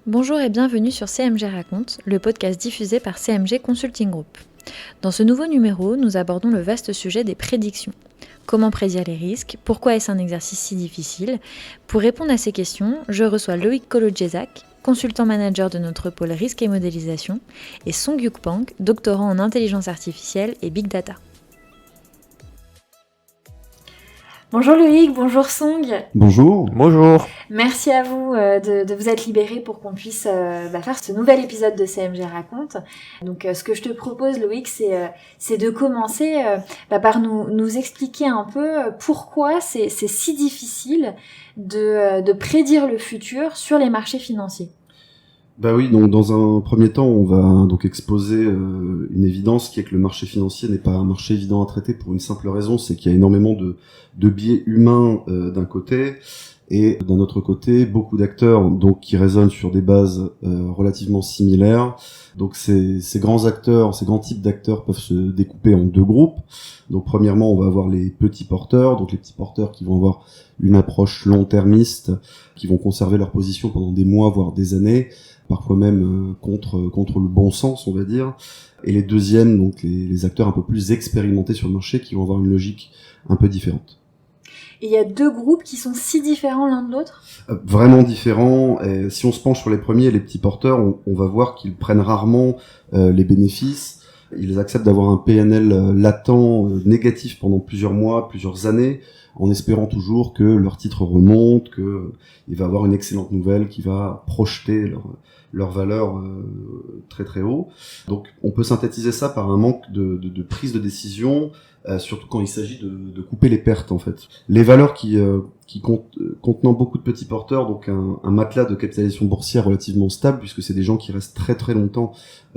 Bonjour et bienvenue sur CMG Raconte, le podcast diffusé par CMG Consulting Group. Dans ce nouveau numéro, nous abordons le vaste sujet des prédictions. Comment prédire les risques? Pourquoi est-ce un exercice si difficile? Pour répondre à ces questions, je reçois Loïc Kolodjezak, consultant manager de notre pôle risque et modélisation, et Song-Yuk Park, doctorant en intelligence artificielle et big data. Bonjour Loïc, bonjour Song. Bonjour. Bonjour. Merci à vous de vous être libérés pour qu'on puisse faire ce nouvel épisode de CMG Raconte. Donc ce que je te propose Loïc, c'est de commencer par nous expliquer un peu pourquoi c'est si difficile de prédire le futur sur les marchés financiers. Bah oui, donc dans un premier temps, on va donc exposer une évidence qui est que le marché financier n'est pas un marché évident à traiter pour une simple raison, c'est qu'il y a énormément de biais humains d'un côté et d'un autre côté beaucoup d'acteurs donc qui raisonnent sur des bases relativement similaires. Donc ces grands acteurs, ces grands types d'acteurs peuvent se découper en deux groupes. Donc premièrement, on va avoir les petits porteurs, donc les petits porteurs qui vont avoir une approche long-termiste, qui vont conserver leur position pendant des mois voire des années, parfois même contre le bon sens, on va dire. Et les deuxièmes, donc les acteurs un peu plus expérimentés sur le marché, qui vont avoir une logique un peu différente. Et il y a deux groupes qui sont si différents l'un de l'autre ? Vraiment différents. Et si on se penche sur les premiers, les petits porteurs, on va voir qu'ils prennent rarement les bénéfices. Ils acceptent d'avoir un PNL latent, négatif pendant plusieurs mois, plusieurs années, en espérant toujours que leur titre remonte, qu'il va avoir une excellente nouvelle qui va projeter leur valeur très très haut. Donc on peut synthétiser ça par un manque de prise de décision, surtout quand il s'agit de couper les pertes en fait. Les valeurs qui contenant beaucoup de petits porteurs, donc un matelas de capitalisation boursière relativement stable, puisque c'est des gens qui restent très très longtemps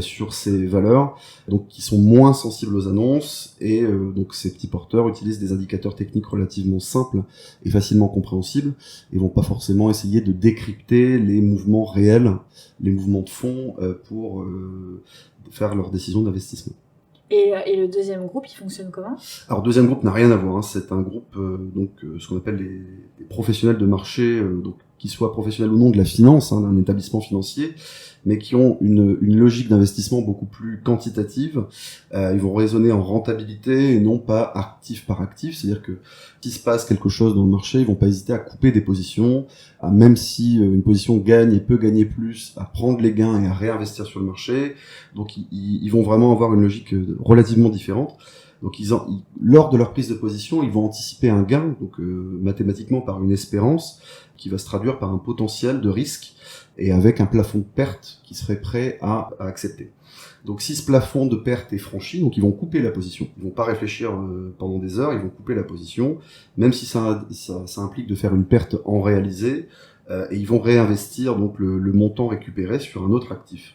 sur ces valeurs, donc qui sont moins sensibles aux annonces, et donc ces petits porteurs utilisent des indicateurs techniques relativement simples et facilement compréhensibles, et vont pas forcément essayer de décrypter les mouvements réels, les mouvements de fond pour faire leurs décisions d'investissement. Et le deuxième groupe, il fonctionne comment ? Alors, deuxième groupe n'a rien à voir, hein. C'est un groupe, ce qu'on appelle les professionnels de marché, donc qu'ils soient professionnels ou non de la finance, d'un établissement financier, mais qui ont une logique d'investissement beaucoup plus quantitative. Ils vont raisonner en rentabilité et non pas actif par actif, c'est-à-dire que s'il se passe quelque chose dans le marché, ils vont pas hésiter à couper des positions, même si une position gagne et peut gagner plus, à prendre les gains et à réinvestir sur le marché. Donc ils vont vraiment avoir une logique relativement différente. Donc lors de leur prise de position, ils vont anticiper un gain, donc mathématiquement par une espérance, qui va se traduire par un potentiel de risque, et avec un plafond de perte qui serait prêt à accepter. Donc si ce plafond de perte est franchi, donc ils vont couper la position. Ils vont pas réfléchir pendant des heures, ils vont couper la position, même si ça implique de faire une perte en réalisé, et ils vont réinvestir donc le montant récupéré sur un autre actif.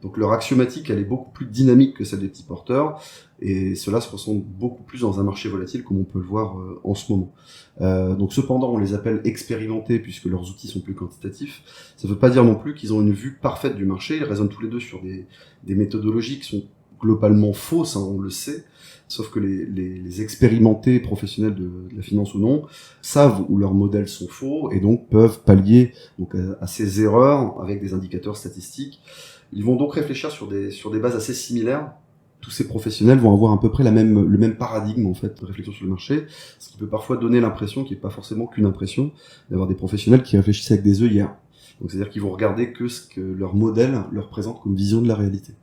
Donc leur axiomatique, elle est beaucoup plus dynamique que celle des petits porteurs, et cela se ressent beaucoup plus dans un marché volatile comme on peut le voir en ce moment. Donc cependant, on les appelle expérimentés puisque leurs outils sont plus quantitatifs. Ça ne veut pas dire non plus qu'ils ont une vue parfaite du marché. Ils raisonnent tous les deux sur des méthodologies qui sont globalement fausses, on le sait. Sauf que les expérimentés professionnels de la finance ou non savent où leurs modèles sont faux et donc peuvent pallier donc à ces erreurs avec des indicateurs statistiques. Ils vont donc réfléchir sur des bases assez similaires. Tous ces professionnels vont avoir à peu près le même paradigme en fait de réflexion sur le marché, ce qui peut parfois donner l'impression, qui n'est pas forcément qu'une impression, d'avoir des professionnels qui réfléchissent avec des œillères. Donc c'est-à-dire qu'ils vont regarder que ce que leur modèle leur présente comme vision de la réalité.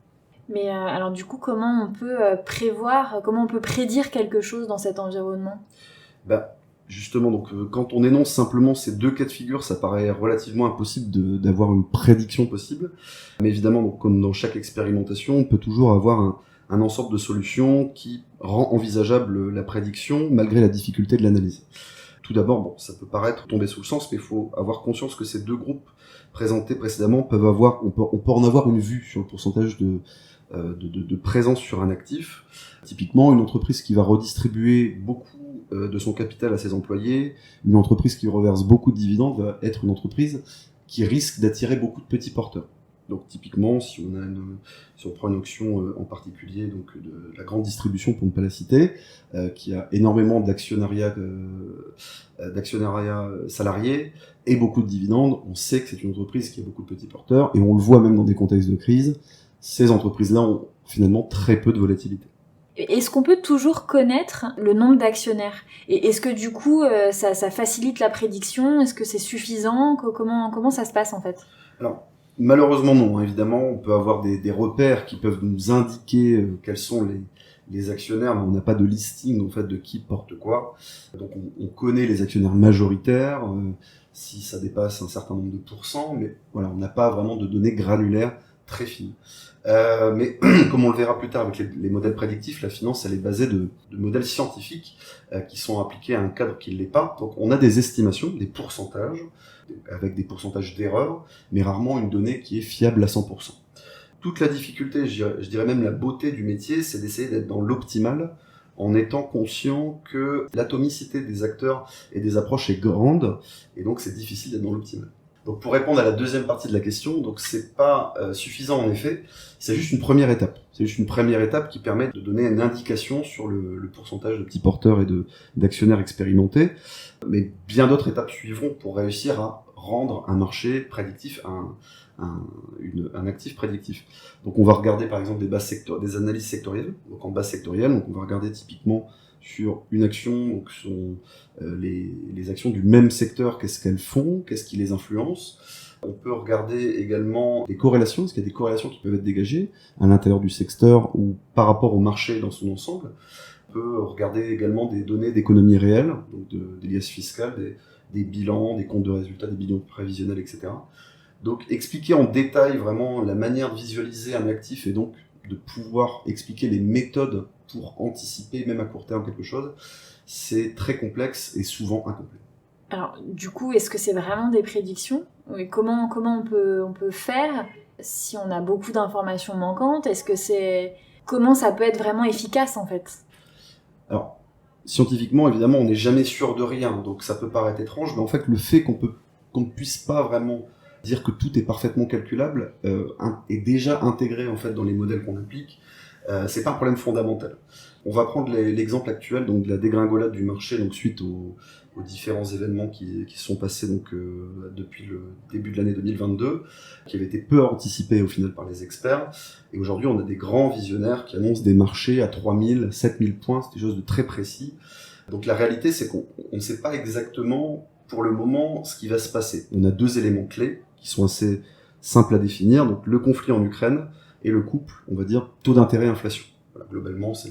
Mais alors du coup, comment on peut prévoir, comment on peut prédire quelque chose dans cet environnement ? Justement, donc quand on énonce simplement ces deux cas de figure, ça paraît relativement impossible d'avoir une prédiction possible. Mais évidemment, donc, comme dans chaque expérimentation, on peut toujours avoir un ensemble de solutions qui rend envisageable la prédiction malgré la difficulté de l'analyse. Tout d'abord, ça peut paraître tomber sous le sens, mais il faut avoir conscience que ces deux groupes présentés précédemment on peut en avoir une vue sur le pourcentage de présence sur un actif. Typiquement, une entreprise qui va redistribuer beaucoup de son capital à ses employés, une entreprise qui reverse beaucoup de dividendes va être une entreprise qui risque d'attirer beaucoup de petits porteurs. Donc typiquement, si on prend une action en particulier, donc de la grande distribution pour ne pas la citer, qui a énormément d'actionnariat salarié et beaucoup de dividendes, on sait que c'est une entreprise qui a beaucoup de petits porteurs, et on le voit même dans des contextes de crise, ces entreprises-là ont finalement très peu de volatilité. Est-ce qu'on peut toujours connaître le nombre d'actionnaires ? Et est-ce que du coup, ça facilite la prédiction ? Est-ce que c'est suffisant ? Comment ça se passe en fait ? Alors, malheureusement non, évidemment, on peut avoir des repères qui peuvent nous indiquer quels sont les actionnaires, mais on n'a pas de listing en fait de qui porte quoi. Donc on connaît les actionnaires majoritaires, si ça dépasse un certain nombre de pourcents, mais voilà, on n'a pas vraiment de données granulaires très fines. Mais comme on le verra plus tard avec les modèles prédictifs, la finance elle est basée de modèles scientifiques qui sont appliqués à un cadre qui ne l'est pas. Donc on a des estimations, des pourcentages, avec des pourcentages d'erreurs, mais rarement une donnée qui est fiable à 100%. Toute la difficulté, je dirais même la beauté du métier, c'est d'essayer d'être dans l'optimal, en étant conscient que l'atomicité des acteurs et des approches est grande, et donc c'est difficile d'être dans l'optimal. Donc pour répondre à la deuxième partie de la question, donc c'est pas suffisant en effet, c'est juste une première étape. C'est juste une première étape qui permet de donner une indication sur le pourcentage de petits porteurs et d'actionnaires expérimentés. Mais bien d'autres étapes suivront pour réussir à rendre un marché prédictif un actif prédictif. Donc on va regarder par exemple des analyses sectorielles. Donc en base sectorielle, donc on va regarder typiquement sur une action, donc sont les actions du même secteur, qu'est-ce qu'elles font, qu'est-ce qui les influence. On peut regarder également des corrélations, parce qu'il y a des corrélations qui peuvent être dégagées à l'intérieur du secteur ou par rapport au marché dans son ensemble. On peut regarder également des données d'économie réelle, donc des liasses fiscales, des bilans, des comptes de résultats, des bilans prévisionnels, etc. Donc expliquer en détail vraiment la manière de visualiser un actif et donc de pouvoir expliquer les méthodes pour anticiper, même à court terme, quelque chose, c'est très complexe et souvent incomplet. Alors, du coup, est-ce que c'est vraiment des prédictions ? Et comment on peut faire si on a beaucoup d'informations manquantes ? Comment ça peut être vraiment efficace, en fait ? Alors, scientifiquement, évidemment, on n'est jamais sûr de rien, donc ça peut paraître étrange, mais en fait, le fait qu'on ne puisse pas vraiment dire que tout est parfaitement calculable est déjà intégré en fait dans les modèles qu'on applique. C'est pas un problème fondamental. On va prendre l'exemple actuel donc de la dégringolade du marché donc suite aux différents événements qui se sont passés donc depuis le début de l'année 2022, qui avaient été peu anticipés au final par les experts. Et aujourd'hui, on a des grands visionnaires qui annoncent des marchés à 3000, 7000 points, c'est des choses de très précis. Donc la réalité, c'est qu'on ne sait pas exactement pour le moment ce qui va se passer. On a deux éléments clés qui sont assez simples à définir, donc le conflit en Ukraine et le couple, on va dire, taux d'intérêt inflation. Voilà, globalement, c'est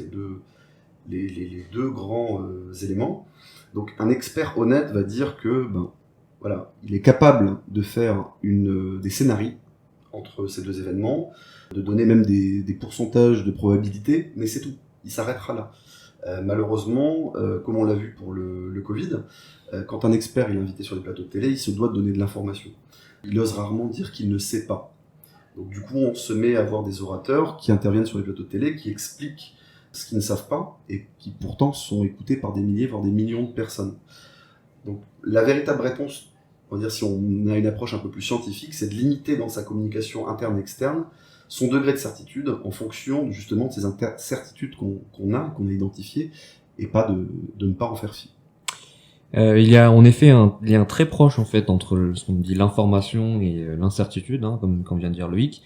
les deux grands éléments. Donc un expert honnête va dire que voilà, il est capable de faire des scénarios entre ces deux événements, de donner même des pourcentages de probabilité, mais c'est tout. Il s'arrêtera là. Malheureusement, comme on l'a vu pour le Covid, quand un expert est invité sur des plateaux de télé, il se doit de donner de l'information. Il ose rarement dire qu'il ne sait pas. Donc du coup, on se met à voir des orateurs qui interviennent sur les plateaux de télé, qui expliquent ce qu'ils ne savent pas, et qui pourtant sont écoutés par des milliers, voire des millions de personnes. Donc la véritable réponse, on va dire si on a une approche un peu plus scientifique, c'est de limiter dans sa communication interne et externe son degré de certitude en fonction justement de ces certitudes qu'on a identifiées, et pas de ne pas en faire fi. Il y a en effet un lien très proche en fait entre ce qu'on dit l'information et l'incertitude, comme vient de dire Loïc.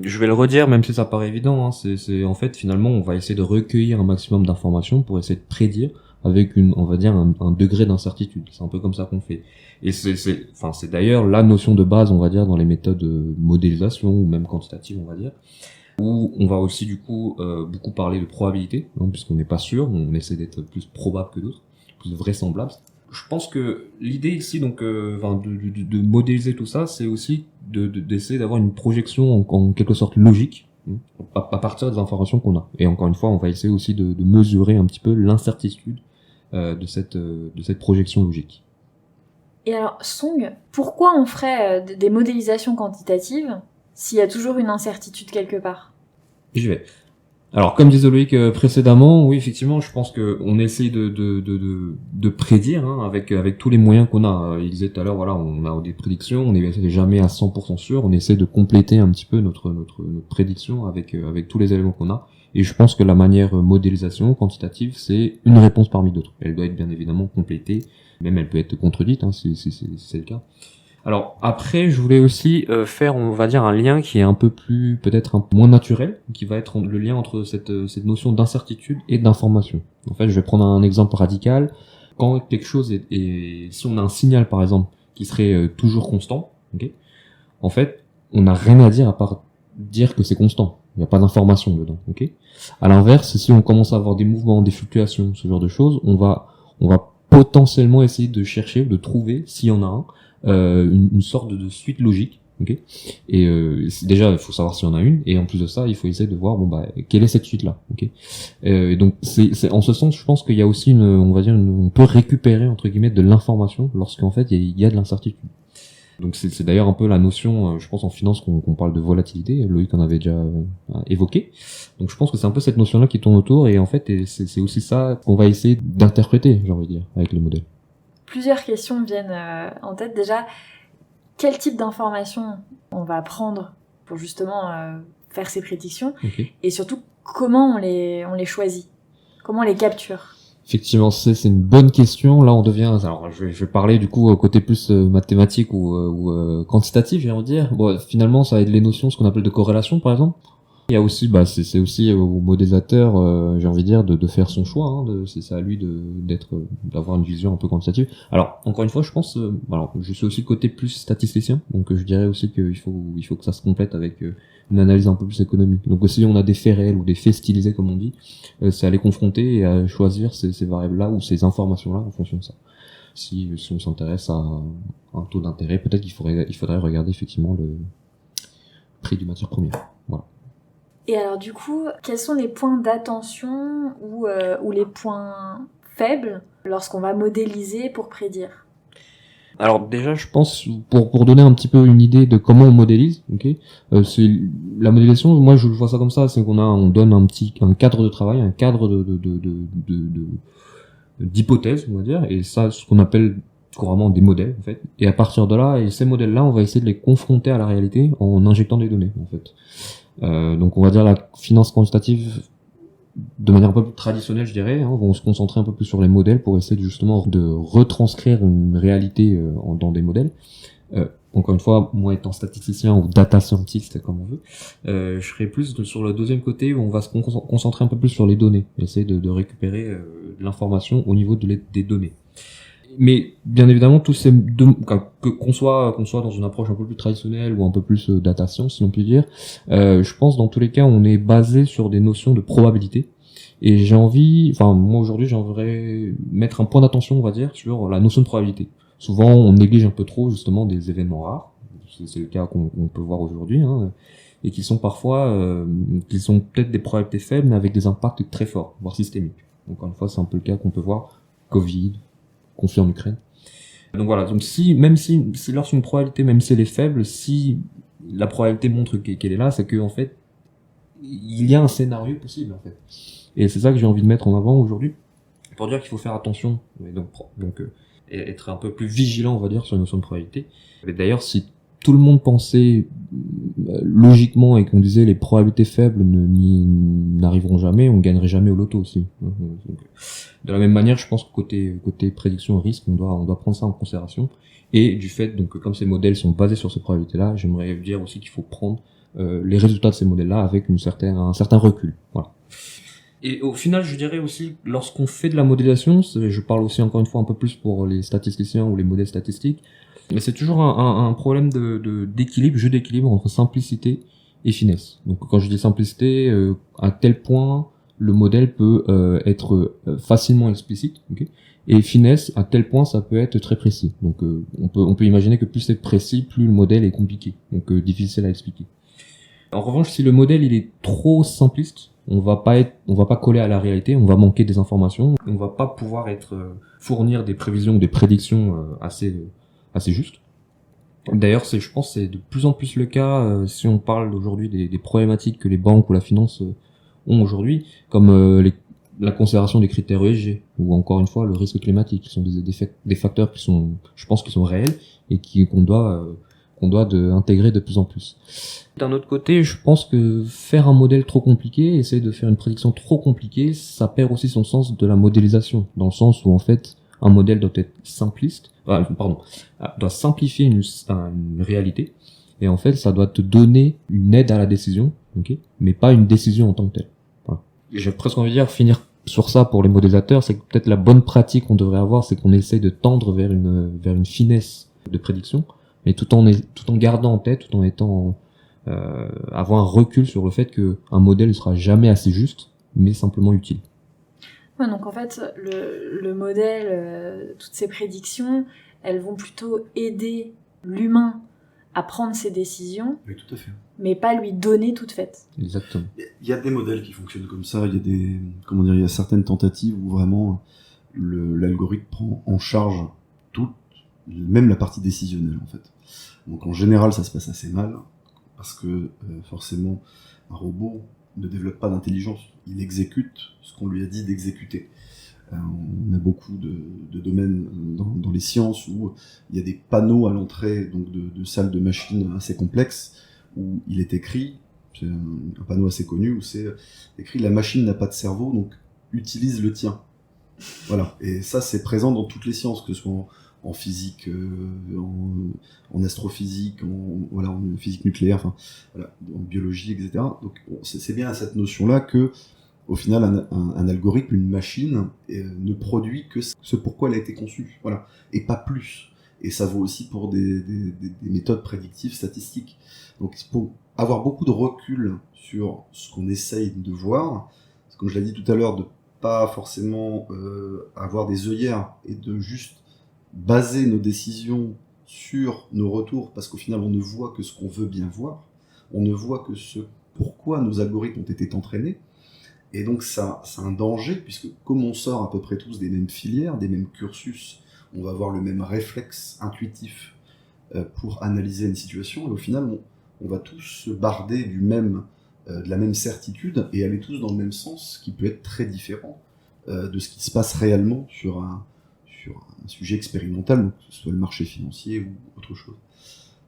Je vais le redire, même si ça paraît évident. C'est en fait finalement on va essayer de recueillir un maximum d'informations pour essayer de prédire avec on va dire un degré d'incertitude. C'est un peu comme ça qu'on fait. Et c'est d'ailleurs la notion de base, on va dire, dans les méthodes de modélisation ou même quantitative, on va dire, où on va aussi du coup beaucoup parler de probabilité, puisqu'on n'est pas sûr, on essaie d'être plus probable que d'autres, plus vraisemblable. Je pense que l'idée ici, donc, de modéliser tout ça, c'est aussi d'essayer d'avoir une projection en quelque sorte logique, à partir des informations qu'on a. Et encore une fois, on va essayer aussi de mesurer un petit peu l'incertitude de cette projection logique. Et alors, Song, pourquoi on ferait des modélisations quantitatives s'il y a toujours une incertitude quelque part ? J'y vais. Alors, comme disait Loïc précédemment, oui, effectivement, je pense que on essaye de prédire hein, avec tous les moyens qu'on a. Il disait tout à l'heure, voilà, on a des prédictions, on n'est jamais à 100% sûr. On essaie de compléter un petit peu notre prédiction avec tous les éléments qu'on a. Et je pense que la manière modélisation quantitative, c'est une réponse parmi d'autres. Elle doit être bien évidemment complétée, même elle peut être contredite, hein, si c'est le cas. Alors après, je voulais aussi faire, on va dire, un lien qui est un peu plus, peut-être un peu moins naturel, qui va être le lien entre cette notion d'incertitude et d'information. En fait, je vais prendre un exemple radical. Quand quelque chose si on a un signal par exemple qui serait toujours constant, ok, en fait, on n'a rien à dire à part dire que c'est constant. Il n'y a pas d'information dedans, ok. À l'inverse, si on commence à avoir des mouvements, des fluctuations, ce genre de choses, on va potentiellement essayer de chercher, de trouver, s'il y en a un, une sorte de suite logique, ok. Et déjà, il faut savoir s'il y en a une, et en plus de ça, il faut essayer de voir, bon bah, quelle est cette suite-là, ok. Et donc, c'est en ce sens, je pense qu'il y a aussi on va dire, on peut récupérer entre guillemets de l'information lorsqu'en fait il y a de l'incertitude. Donc c'est d'ailleurs un peu la notion, je pense en finance qu'on parle de volatilité. Loïc en avait déjà évoqué. Donc je pense que c'est un peu cette notion-là qui tourne autour, et en fait c'est aussi ça qu'on va essayer d'interpréter, j'ai envie de dire, avec les modèles. Plusieurs questions me viennent en tête. Déjà, quel type d'informations on va prendre pour justement faire ces prédictions, Okay. et surtout comment on les choisit, comment on les capture. Effectivement, c'est une bonne question. Là, on devient. Alors, je vais parler du coup au côté plus mathématique ou quantitatif, j'ai envie de dire. Bon, finalement, ça va être les notions, ce qu'on appelle de corrélation, par exemple. Il y a aussi, c'est aussi au modélisateur, j'ai envie de dire, de faire son choix. Hein, c'est à lui d'avoir une vision un peu quantitative. Alors, encore une fois, je pense, alors, je suis aussi côté plus statisticien, donc je dirais aussi qu'il faut que ça se complète avec une analyse un peu plus économique. Donc, si on a des faits réels ou des faits stylisés, comme on dit, c'est à les confronter et à choisir ces variables-là ou ces informations-là en fonction de ça. Si on s'intéresse à un taux d'intérêt, peut-être qu'il faudrait regarder effectivement le prix du matière première. Voilà. Et alors du coup, quels sont les points d'attention ou les points faibles lorsqu'on va modéliser pour prédire ? Alors déjà, je pense, pour donner un petit peu une idée de comment on modélise, ok, c'est la modélisation. Moi, je vois ça comme ça, c'est on donne un cadre de travail, un cadre d'hypothèse, on va dire, et ça, ce qu'on appelle couramment des modèles, en fait. Et à partir de là, et ces modèles-là, on va essayer de les confronter à la réalité en injectant des données, en fait. Donc, on va dire la finance quantitative, de manière un peu plus traditionnelle, je dirais, hein, vont se concentrer un peu plus sur les modèles pour essayer justement de retranscrire une réalité dans des modèles. Encore une fois, moi étant statisticien ou data scientist, comme on veut, je serai plus sur le deuxième côté où on va se concentrer un peu plus sur les données, essayer de récupérer de l'information au niveau des données. Mais bien évidemment, tous ces qu'on soit dans une approche un peu plus traditionnelle ou un peu plus data science, si on peut dire, je pense dans tous les cas, on est basé sur des notions de probabilité. Et moi aujourd'hui, j'aimerais mettre un point d'attention, on va dire, sur la notion de probabilité. Souvent, on néglige un peu trop justement des événements rares. C'est le cas qu'on peut voir aujourd'hui, hein, et qui sont parfois, qui sont peut-être des probabilités faibles, mais avec des impacts très forts, voire systémiques. Donc, encore une fois, c'est un peu le cas qu'on peut voir. Covid, conflit en Ukraine. Donc voilà, donc même si lorsqu'une probabilité, même si elle est faible, si la probabilité montre qu'elle est là, c'est que en fait, il y a un scénario possible en fait. Et c'est ça que j'ai envie de mettre en avant aujourd'hui, pour dire qu'il faut faire attention, et donc être un peu plus vigilant, on va dire, sur la notion de probabilité. Et d'ailleurs, si tout le monde pensait logiquement et qu'on disait les probabilités faibles n'arriveront jamais, on gagnerait jamais au loto aussi. Donc, de la même manière, je pense que côté prédiction et risque, on doit prendre ça en considération. Et du fait, donc, comme ces modèles sont basés sur ces probabilités-là, j'aimerais dire aussi qu'il faut prendre les résultats de ces modèles-là avec un certain recul. Voilà. Et au final, je dirais aussi, lorsqu'on fait de la modélisation, je parle aussi encore une fois un peu plus pour les statisticiens ou les modèles statistiques, mais c'est toujours un problème d'équilibre, jeu d'équilibre entre simplicité et finesse. Donc quand je dis simplicité, à tel point le modèle peut être facilement explicite, okay, et finesse à tel point ça peut être très précis. Donc on peut imaginer que plus c'est précis, plus le modèle est compliqué, donc difficile à expliquer. En revanche, si le modèle il est trop simpliste, on va pas coller à la réalité, on va manquer des informations, on va pas pouvoir fournir des prévisions ou des prédictions assez juste. D'ailleurs, je pense que c'est de plus en plus le cas si on parle aujourd'hui des problématiques que les banques ou la finance ont aujourd'hui, comme la considération des critères ESG, ou encore une fois le risque climatique, qui sont des facteurs qui sont, je pense, qui sont réels et qu'on doit intégrer de plus en plus. D'un autre côté, je pense que faire un modèle trop compliqué, essayer de faire une prédiction trop compliquée, ça perd aussi son sens de la modélisation, dans le sens où en fait un modèle doit être doit simplifier une réalité, et en fait ça doit te donner une aide à la décision, ok, mais pas une décision en tant que telle. Voilà. J'ai presque envie de dire, finir sur ça pour les modélisateurs, c'est que peut-être la bonne pratique qu'on devrait avoir, c'est qu'on essaye de tendre vers une finesse de prédiction, mais tout en gardant en tête, tout en étant avoir un recul sur le fait que un modèle ne sera jamais assez juste, mais simplement utile. Ouais, donc en fait, le modèle, toutes ces prédictions, elles vont plutôt aider l'humain à prendre ses décisions, Oui, tout à fait. mais pas lui donner toute faite. Exactement. Il y a des modèles qui fonctionnent comme ça. Il y a certaines tentatives où vraiment l'algorithme prend en charge même la partie décisionnelle en fait. Donc en général, ça se passe assez mal parce que forcément, un robot ne développe pas d'intelligence. Il exécute ce qu'on lui a dit d'exécuter. On a beaucoup de domaines dans les sciences où il y a des panneaux à l'entrée donc de salles de machines assez complexes où il est écrit, c'est un panneau assez connu où c'est écrit la machine n'a pas de cerveau donc utilise le tien. Voilà. Et ça c'est présent dans toutes les sciences, que ce soit en physique, en astrophysique, en physique nucléaire, enfin voilà, en biologie, etc. Donc c'est bien à cette notion-là que au final, un algorithme, une machine, ne produit que ce pourquoi elle a été conçue, voilà, et pas plus. Et ça vaut aussi pour des méthodes prédictives statistiques. Donc, il faut avoir beaucoup de recul sur ce qu'on essaye de voir. Comme je l'ai dit tout à l'heure, de pas forcément avoir des œillères et de juste baser nos décisions sur nos retours, parce qu'au final, on ne voit que ce qu'on veut bien voir. On ne voit que ce pourquoi nos algorithmes ont été entraînés. Et donc ça, c'est un danger, puisque comme on sort à peu près tous des mêmes filières, des mêmes cursus, on va avoir le même réflexe intuitif pour analyser une situation, et au final, on va tous se barder de la même certitude, et aller tous dans le même sens, qui peut être très différent de ce qui se passe réellement sur un sujet expérimental, donc que ce soit le marché financier ou autre chose.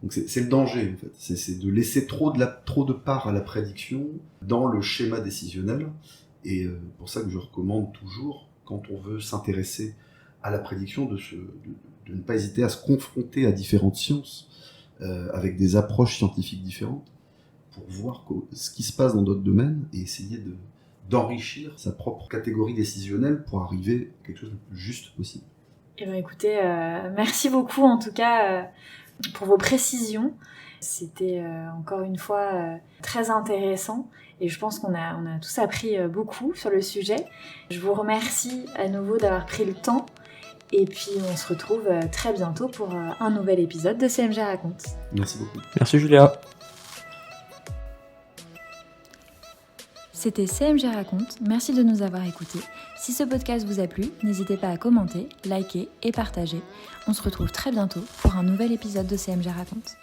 Donc c'est le danger en fait, c'est de laisser trop de part à la prédiction dans le schéma décisionnel, et pour ça que je recommande toujours, quand on veut s'intéresser à la prédiction, de ne pas hésiter à se confronter à différentes sciences, avec des approches scientifiques différentes, pour voir ce qui se passe dans d'autres domaines, et essayer d'enrichir sa propre catégorie décisionnelle pour arriver à quelque chose de plus juste possible. Eh bien écoutez, merci beaucoup en tout cas pour vos précisions. C'était encore une fois très intéressant, et je pense qu'on a tous appris beaucoup sur le sujet. Je vous remercie à nouveau d'avoir pris le temps, et puis on se retrouve très bientôt pour un nouvel épisode de CMG Raconte. Merci beaucoup. Merci Julia. C'était CMG Raconte, merci de nous avoir écoutés. Si ce podcast vous a plu, n'hésitez pas à commenter, liker et partager. On se retrouve très bientôt pour un nouvel épisode de CMG Raconte.